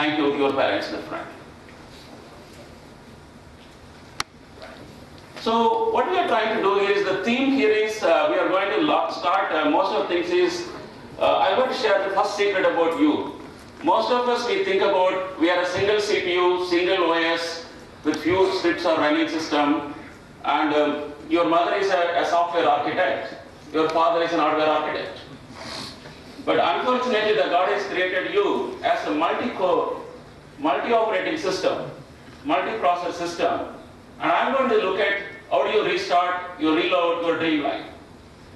Thank you, your parents in the front. So what we are trying to do is, the theme here is, we are going to start, most of the things is, I want to share the first secret about you. Most of us, we think about, we are a single CPU, single OS, with few scripts or running system, and your mother is a software architect, your father is an hardware architect. But unfortunately, the God has created you as a multi-core, multi-operating system, multi-process system. And I'm going to look at how do you restart, you reload your dream life.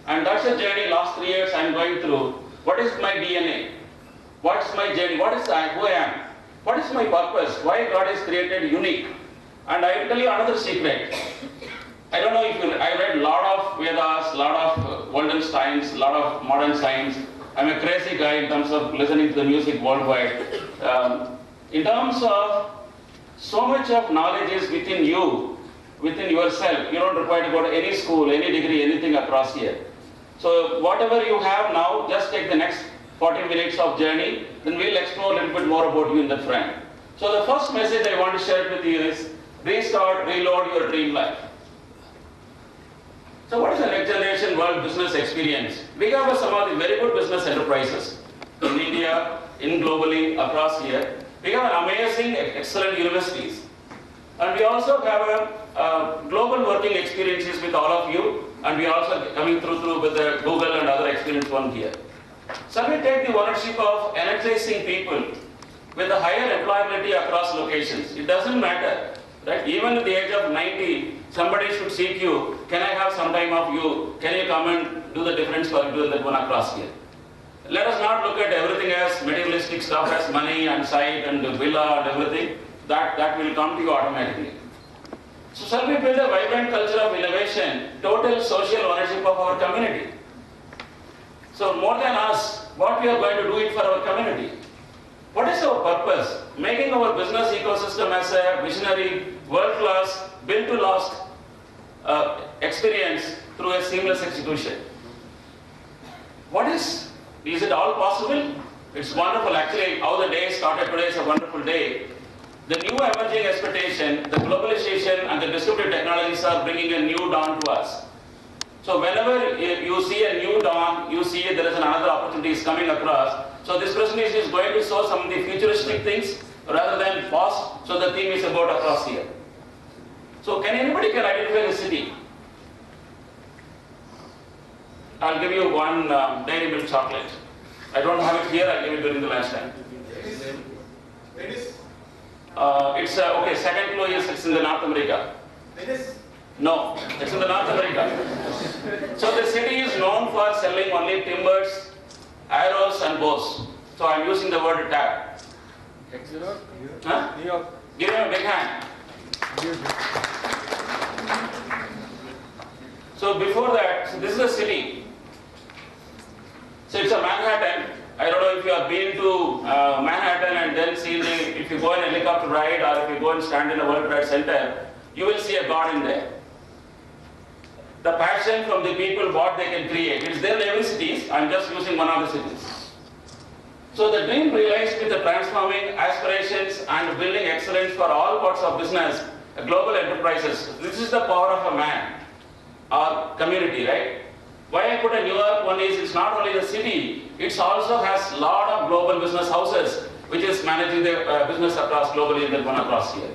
And that's a journey last 3 years I'm going through. What is my DNA? What's my journey? What is who I am? What is my purpose? Why God has created unique? And I will tell you another secret. I don't know if I read a lot of Vedas, a lot of golden science, a lot of modern science. I'm a crazy guy in terms of listening to the music worldwide. In terms of so much of knowledge is within you, within yourself. You don't require to go to any school, any degree, anything across here. So whatever you have now, just take the next 40 minutes of journey, then we'll explore a little bit more about you in the front. So the first message I want to share with you is, restart, reload your dream life. So what is the next generation world business experience? We have some of the very good business enterprises in India, in globally, across here. We have amazing, excellent universities. And we also have global working experiences with all of you, and we are also coming through with the Google and other experience one here. So we take the ownership of energizing people with a higher employability across locations. It doesn't matter, right? Even at the age of 90, somebody should seek you. Can I have some time of you? Can you come and do the difference for do that one across here? Let us not look at everything as materialistic stuff, as money and site and villa and everything. That will come to you automatically. So shall we build a vibrant culture of innovation, total social ownership of our community? So more than us, what we are going to do it for our community? What is our purpose? Making our business ecosystem as a visionary, world-class, built-to-last experience through a seamless execution. What is it all possible? It's wonderful. Actually, how the day started today is a wonderful day. The new emerging expectation, the globalization and the distributed technologies are bringing a new dawn to us. So whenever you see a new dawn, you see there is another opportunity is coming across. So this presentation is going to show some of the futuristic things rather than past. So the theme is about across here. So anybody can identify the city? I'll give you one dairy milk chocolate. I don't have it here, I'll give it during the last time. It's okay, second clue is it's in the North America. No, it's in the North America. So the city is known for selling only timbers, arrows and bows. So I'm using the word tag. Huh? New York. Give him a big hand. So before that, so this is a city. So it's a Manhattan. I don't know if you have been to Manhattan and then seen if you go in a helicopter ride or if you go and stand in a World Trade Center, you will see a garden there. The passion from the people, what they can create. It's there in every city. I'm just using one of the cities. So the dream realized with the transforming aspirations and building excellence for all parts of business, global enterprises. This is the power of a man or community, right? Why I put a New York one is it's not only the city, it also has a lot of global business houses which is managing the business across globally and the one across here.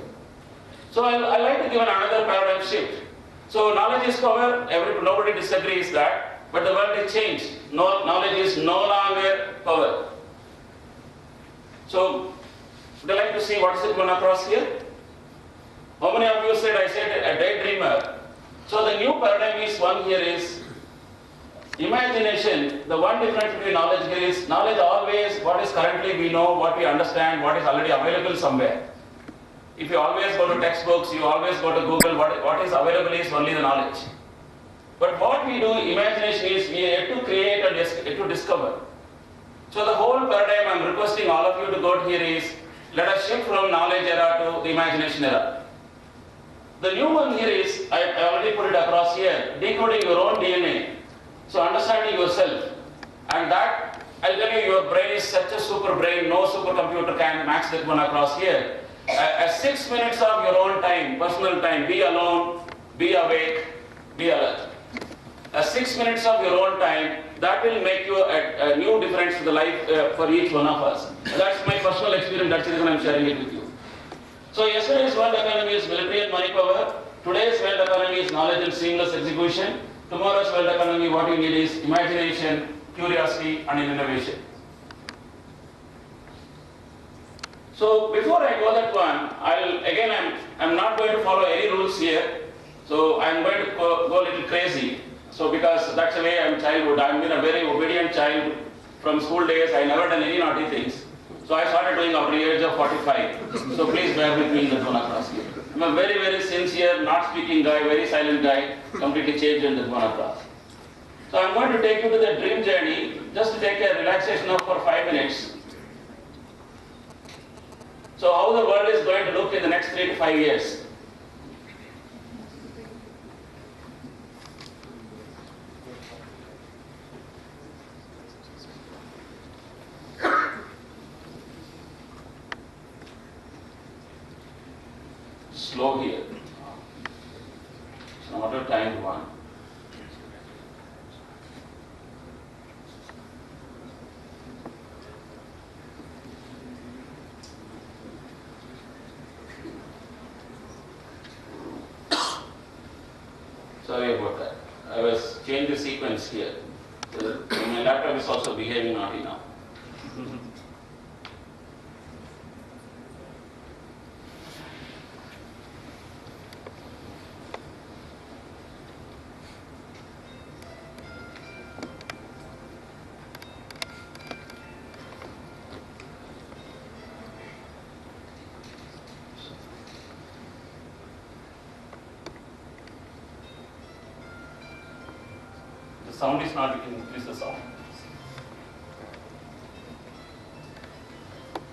So I like to give another paradigm shift. So knowledge is power, nobody disagrees that, but the world has changed. Knowledge is no longer power. So would you like to see what is it going across here? How many of you said I said a daydreamer? So the new paradigm is one here is imagination. The one difference between knowledge here is knowledge always what is currently we know, what we understand, what is already available somewhere. If you always go to textbooks, you always go to Google, what is available is only the knowledge. But what we do, imagination is we have to create and yet to discover. So the whole paradigm I'm requesting all of you to go here is, let us shift from knowledge era to the imagination era. The new one here is, I already put it across here, decoding your own DNA. So understanding yourself. And that I'll tell you, your brain is such a super brain, no supercomputer can match that one across here. 6 minutes of your own time, personal time, be alone, be awake, be alert. 6 minutes of your own time, that will make you a new difference to the life for each one of us. That's my personal experience, that's the reason I'm sharing it with you. So yesterday's world economy is military and money power. Today's world economy is knowledge and seamless execution. Tomorrow's world economy, what you need is imagination, curiosity and innovation. So before I go that one, I'm not going to follow any rules here. So I'm going to go a little crazy. So because that's the way I'm childhood. I've been a very obedient child from school days. I never done any naughty things. So I started doing after the age of 45. So please bear with me in that one across here. I'm a very, very sincere, not speaking guy, very silent guy, completely changed in that one across. So I'm going to take you to the dream journey, just to take a relaxation of for 5 minutes. So how the world is going to look in the next 3 to 5 years. Slow here. It's not a timed one. Sorry about that. I was changing the sequence here. My laptop is also behaving naughty now. Sound is not, we can increase the sound.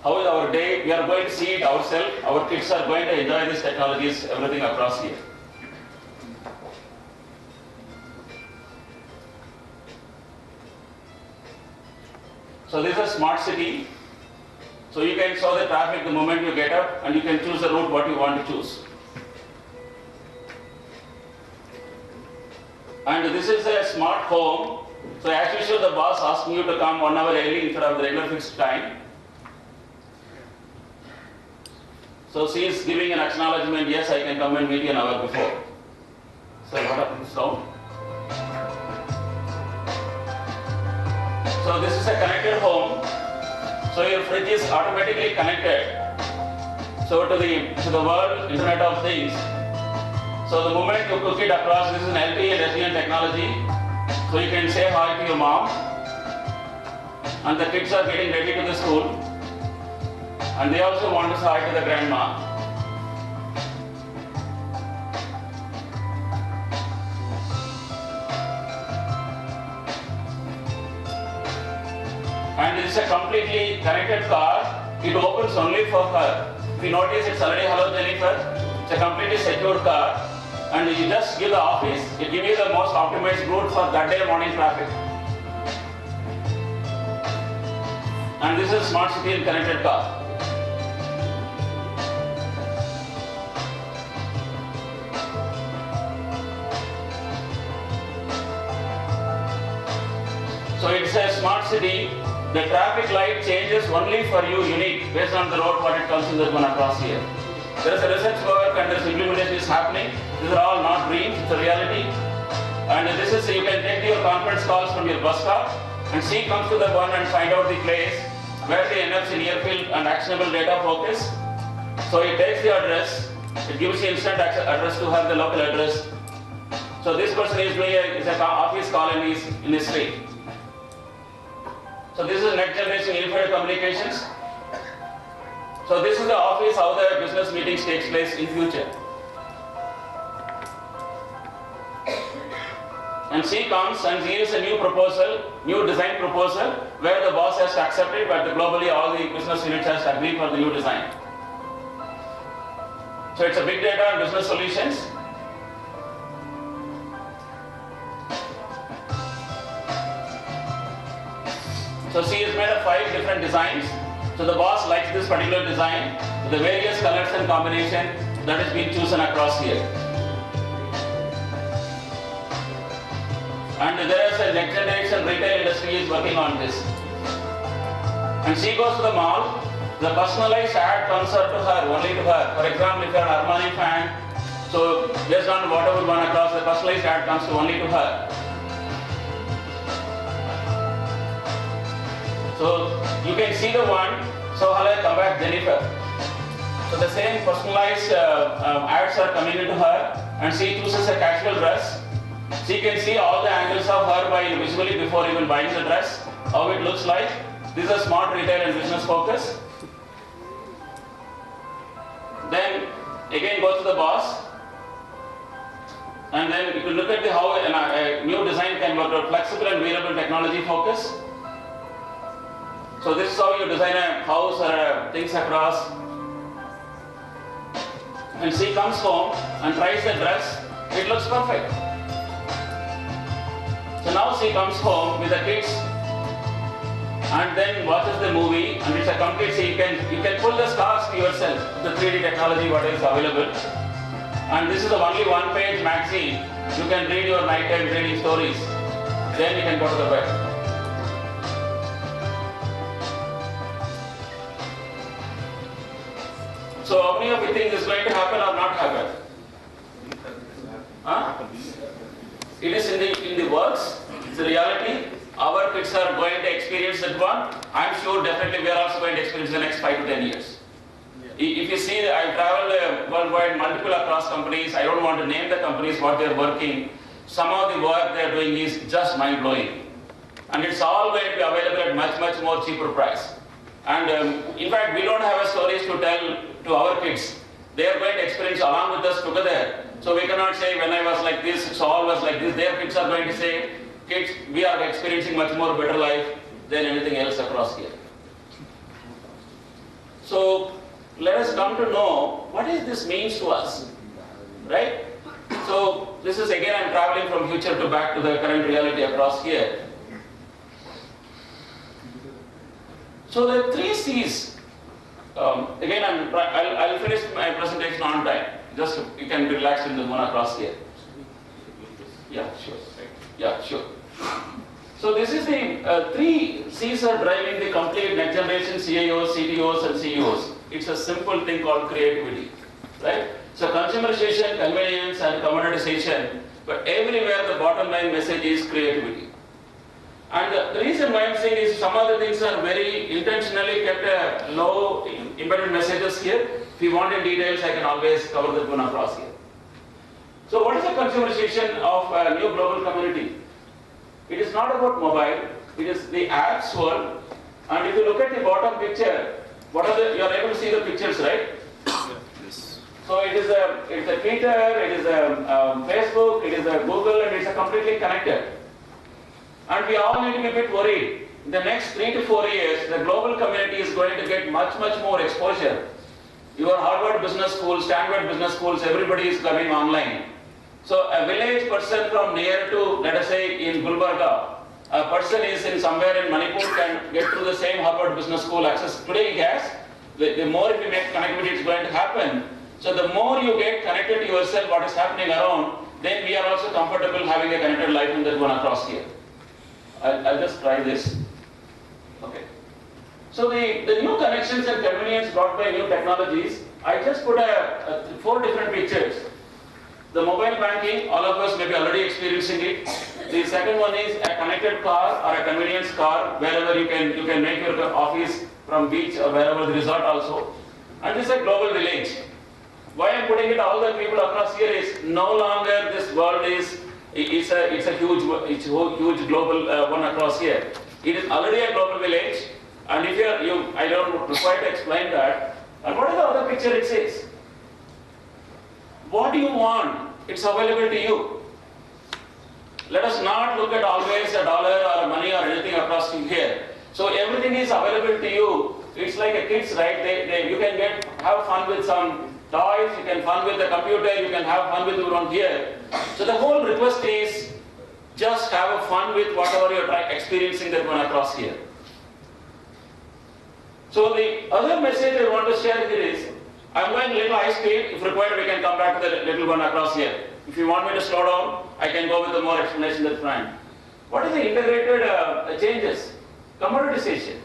How is our day? We are going to see it ourselves. Our kids are going to enjoy these technologies, everything across here. So this is a smart city. So you can show the traffic the moment you get up and you can choose the route what you want to choose. And this is a smart home. So as usual, the boss asking you to come 1 hour early instead of the regular fixed time. So she is giving an acknowledgement, yes, I can come and meet you an hour before. So what happens now? So this is a connected home. So your fridge is automatically connected. So to the world, Internet of Things. So the moment you cook it across, this is an LTE and SDN technology. So you can say hi to your mom. And the kids are getting ready to the school. And they also want to say hi to the grandma. And this is a completely connected car. It opens only for her. If you notice, it's already hello Jennifer. It's a completely secured car. And you just give the office, it gives you the most optimized route for that day morning traffic. And this is smart city and connected car. So it's a smart city. The traffic light changes only for you, unique, based on the road what it comes in the one across here. There is a research work and there is implementation is happening. These are all not dreams, it's a reality. And this is, you can take your conference calls from your bus stop and she comes to the one and find out the place where the NFC near field and actionable data focus. So it takes the address, it gives you instant address to have the local address. So this person is doing an office call in his street. So this is next generation unified communications. So this is the office, how the business meetings takes place in future. And she comes and here is a new proposal, new design proposal, where the boss has to accept it, but globally all the business units has to agree for the new design. So it's a big data and business solutions. So So C is made of 5 different designs. So the boss likes this particular design, the various colors and combination that is being chosen across here. And there is a next generation retail industry is working on this. And she goes to the mall, the personalized ad comes to her, only to her. For example, if you are an Armani fan, so based on whatever one across, the personalized ad comes to only to her. So you can see the one, so hello, come back Jennifer. So the same personalized ads are coming into her, and she chooses a casual dress. She can see all the angles of her by visually before even buying the dress, how it looks like. This is a smart retail and business focus. Then again go to the boss, and then you can look at how a new design can work out. Flexible and wearable technology focus. So this is how you design a house or things across. And she comes home and tries the dress, it looks perfect. So now she comes home with the kids and then watches the movie, and it's a complete, so you can pull the stars to yourself, the 3D technology what is available. And this is the only one-page magazine. You can read your nighttime reading stories. Then you can go to the bed. So how many of you think this is going to happen or not happen? Huh? It is in the works. It's a reality. Our kids are going to experience that one. I'm sure definitely we are also going to experience the next 5 to 10 years. If you see, I've traveled worldwide, multiple across companies. I don't want to name the companies, what they're working. Some of the work they're doing is just mind-blowing. And it's all going to be available at much, much more cheaper price. And in fact, we don't have stories to tell to our kids. They are going to experience along with us together. So we cannot say, when I was like this, so all was like this. Their kids are going to say, kids, we are experiencing much more better life than anything else across here. So let us come to know what is this means to us, right? So this is again, I'm traveling from future to back to the current reality across here. So the 3 C's. Again, I'll finish my presentation on time. Just you can relax in the one across here. Yeah, sure. Yeah, sure. So this is the 3 C's are driving the complete next generation CIOs, CTOs, and CEOs. It's a simple thing called creativity, right? So consumerization, convenience, and commoditization, but everywhere the bottom line message is creativity. And the reason why I'm saying is some of the things are very intentionally kept low embedded messages here. If you want in details, I can always cover that one across here. So what is the consumerization of a new global community? It is not about mobile, it is the apps world. And if you look at the bottom picture, what are the, you are able to see the pictures, right? Yes. So it's a Twitter, it is a Facebook, it is a Google, and it's a completely connected. And we all need to be a bit worried. In the next 3 to 4 years, the global community is going to get much, much more exposure. Your Harvard Business School, Stanford Business Schools, everybody is coming online. So a village person from near to, let us say, in Gulbarga, a person is in somewhere in Manipur can get through the same Harvard Business School access. Today he has. The more if you make connectivity, it's going to happen. So the more you get connected to yourself, what is happening around, then we are also comfortable having a connected life in that one across here. I'll just try this. Okay. So the new connections and convenience brought by new technologies, I just put 4 different pictures. The mobile banking, all of us may be already experiencing it. The second one is a connected car or a convenience car, wherever you can make your office from beach or wherever the resort also. And this is a global village. Why I'm putting it all the people across here is no longer this world is it's a huge global one across here. It is already a global village, and if I don't require to explain that. And what is the other picture it says? What do you want? It's available to you. Let us not look at always a dollar or money or anything across here. So everything is available to you. It's like a kids, right? You can have fun with some toys, you can fun with the computer, you can have fun with around here. So the whole request is just have a fun with whatever you're experiencing that one across here. So the other message I want to share here is, I'm going a little high speed. If required, we can come back to the little one across here. If you want me to slow down, I can go with the more explanation at the front. What is the integrated changes? Commoditization.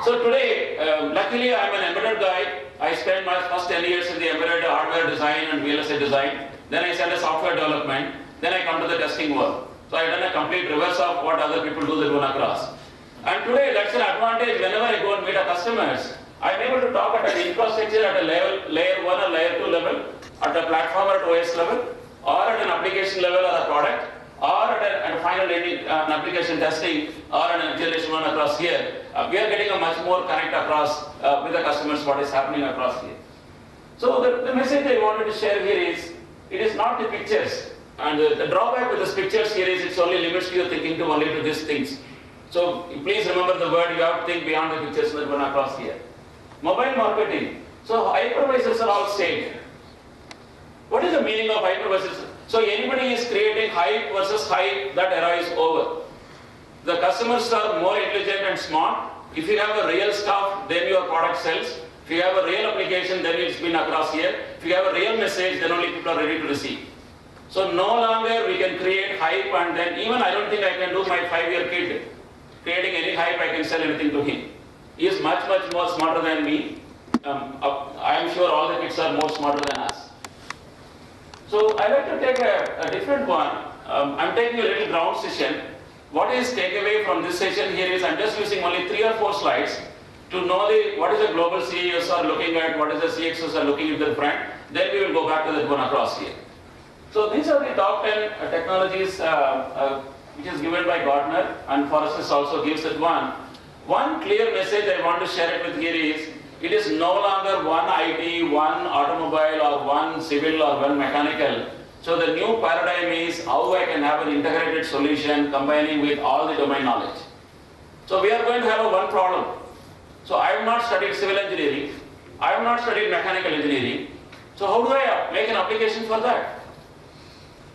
So today, luckily I'm an embedded guy. I spent my first 10 years in the embedded hardware design and VLSI design. Then I started software development. Then I come to the testing world. So I've done a complete reverse of what other people do that run across. And today, that's an advantage whenever I go and meet our customers. I'm able to talk at an infrastructure at a level, layer 1 or layer 2 level, at a platform or at OS level, or at an application level or a product, or at a final ending, an application testing, or an generation 1 across here. We are getting a much more connect across with the customers what is happening across here. So the message I wanted to share here is, it is not the pictures. And the drawback with these pictures here is it's only limits your thinking to only to these things. So please remember the word, you have to think beyond the pictures that run across here. Mobile marketing. So hypervisors are all same. What is the meaning of hypervisors? So anybody is creating hype versus hype, that era is over. The customers are more intelligent and smart. If you have a real stuff, then your product sells. If you have a real application, then it's been across here. If you have a real message, then only people are ready to receive. So no longer we can create hype, and then even I don't think I can do my 5-year kid creating any hype, I can sell anything to him. He is much more smarter than me. I am sure all the kids are more smarter than us. So I like to take a different one. I'm taking a little ground session. What is takeaway from this session here is, I'm just using only 3 or 4 slides to know what is the global CEOs are looking at, what is the CXOs are looking at the front. Then we will go back to that one across here. So these are the top 10 technologies which is given by Gartner, and Forrester also gives it one. One clear message I want to share it with here is, it is no longer one IT, one automobile, or one civil, or one mechanical. So the new paradigm is how I can have an integrated solution combining with all the domain knowledge. So we are going to have one problem. So I have not studied civil engineering, I have not studied mechanical engineering. So how do I make an application for that?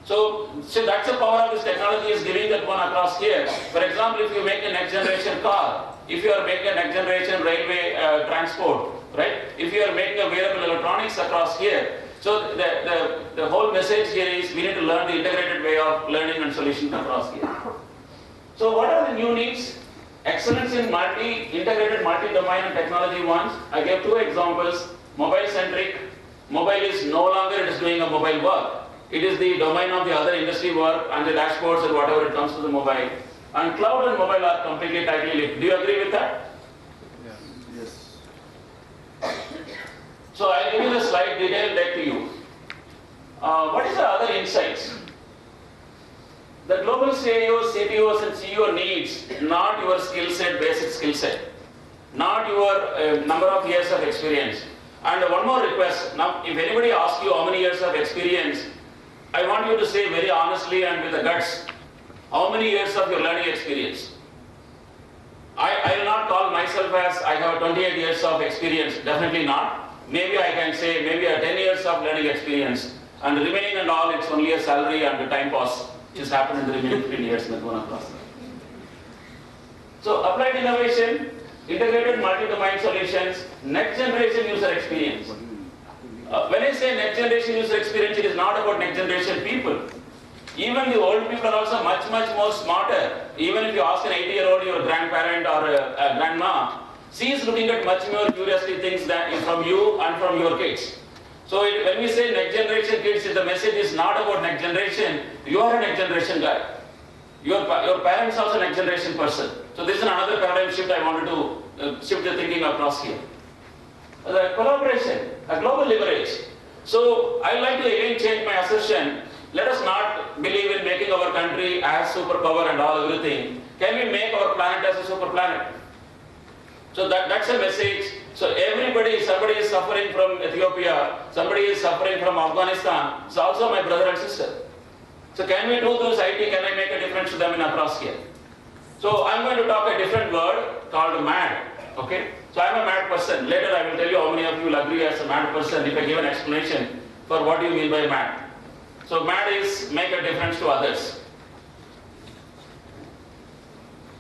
So that's the power of this technology is giving that one across here. For example, if you make a next generation car, if you are making a next generation railway transport, right? If you are making a wearable electronics across here, so the whole message here is we need to learn the integrated way of learning and solution across here. So what are the new needs? Excellence in integrated multi-domain and technology ones. I gave 2 examples. Mobile centric. Mobile is no longer it is doing a mobile work. It is the domain of the other industry work and the dashboards and whatever it comes to the mobile. And cloud and mobile are completely tightly linked. Do you agree with that? Yeah. Yes. So I'll give you the slide detailed deck to you. What is the other insights? The global CIOs, CTOs and CEO needs not your skill set, basic skill set, not your number of years of experience. And one more request. Now, if anybody asks you how many years of experience, I want you to say very honestly and with the guts, how many years of your learning experience? I will not call myself as I have 28 years of experience, definitely not. Maybe I can say maybe a 10 years of learning experience, and the remaining and all, it's only a salary and the time pass which has happened in the remaining 15 years in the going across. So applied innovation, integrated multi-domain solutions, next generation user experience. When I say next generation user experience, it is not about next generation people. Even the old people are also much more smarter. Even if you ask an 80-year-old, your grandparent or a grandma, she is looking at much more curiosity things than from you and from your kids. So when we say next generation kids, the message is not about next generation. You are a next generation guy. Your parents are also next generation person. So this is another paradigm shift I wanted to shift the thinking across here. The collaboration, a global leverage. So I like to again change my assertion. Let us not believe in making our country as superpower and all everything. Can we make our planet as a super planet? So that's a message. So somebody is suffering from Ethiopia, somebody is suffering from Afghanistan. It's also my brother and sister. So can we do this IT? Can I make a difference to them in across here? So I'm going to talk a different word called mad. Okay? So I'm a mad person. Later I will tell you how many of you will agree as a mad person if I give an explanation for what do you mean by mad. So mad is make a difference to others.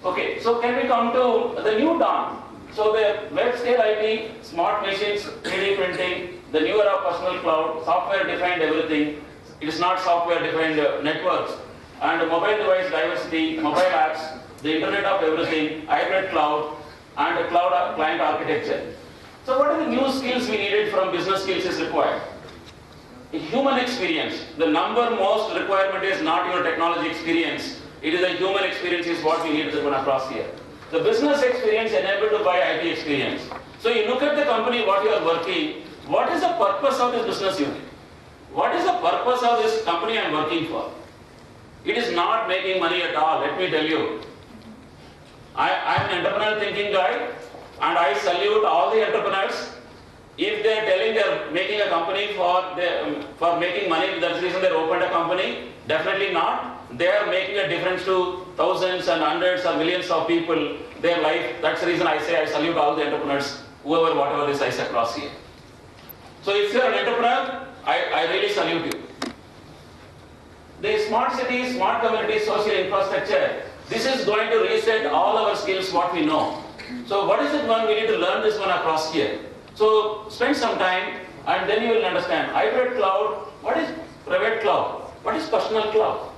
Okay, so can we come to the new dawn? So the web-scale IT, smart machines, 3D printing, the new era of personal cloud, software-defined everything. It is not software-defined networks. And mobile device diversity, mobile apps, the internet of everything, hybrid cloud, and cloud client architecture. So what are the new skills we needed from business skills is required? A human experience. The number most requirement is not your technology experience. It is a human experience is what we need to run across here. The business experience enabled by IT experience. So you look at the company, what you are working, what is the purpose of this business unit? What is the purpose of this company I am working for? It is not making money at all, let me tell you. I am an entrepreneurial thinking guy, and I salute all the entrepreneurs. If they are telling they are making a company for making money, that's the reason they opened a company, definitely not. They are making a difference to thousands and hundreds or millions of people, their life. That's the reason I say I salute all the entrepreneurs, whoever, whatever this I say across here. So if you are an entrepreneur, I really salute you. The smart cities, smart communities, social infrastructure, this is going to reset all our skills, what we know. So what is it one, we need to learn this one across here. So spend some time and then you will understand. Hybrid cloud, what is private cloud? What is personal cloud?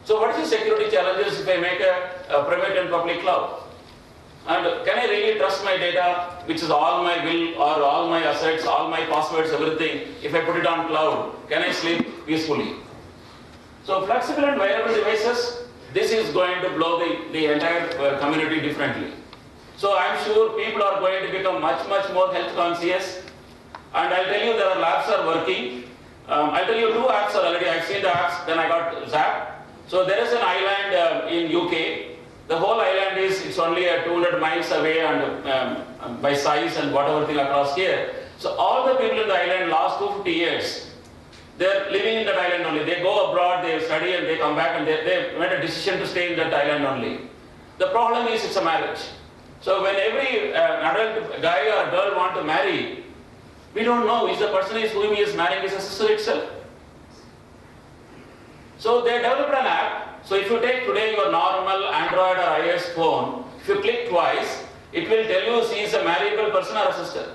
So what is the security challenges if I make a private and public cloud? And can I really trust my data, which is all my will or all my assets, all my passwords, everything, if I put it on cloud, can I sleep peacefully? So flexible and wearable devices, this is going to blow the entire community differently. So I'm sure people are going to become much more health conscious. And I'll tell you there are labs are working. I'll tell you 2 apps are already, I've seen the apps, then I got Zap. So there is an island in UK. The whole island it's only 200 miles away and by size and whatever thing across here. So all the people in the island last 250 years, they're living in that island only. They go abroad, they study and they come back and they made a decision to stay in that island only. The problem is it's a marriage. So when every adult guy or girl want to marry, we don't know is the person whom he is marrying is a sister itself. So they developed an app. So if you take today your normal Android or iOS phone, if you click twice, it will tell you she is a marriable person or a sister.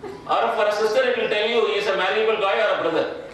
Or for a sister, it will tell you he is a marriable guy or a brother.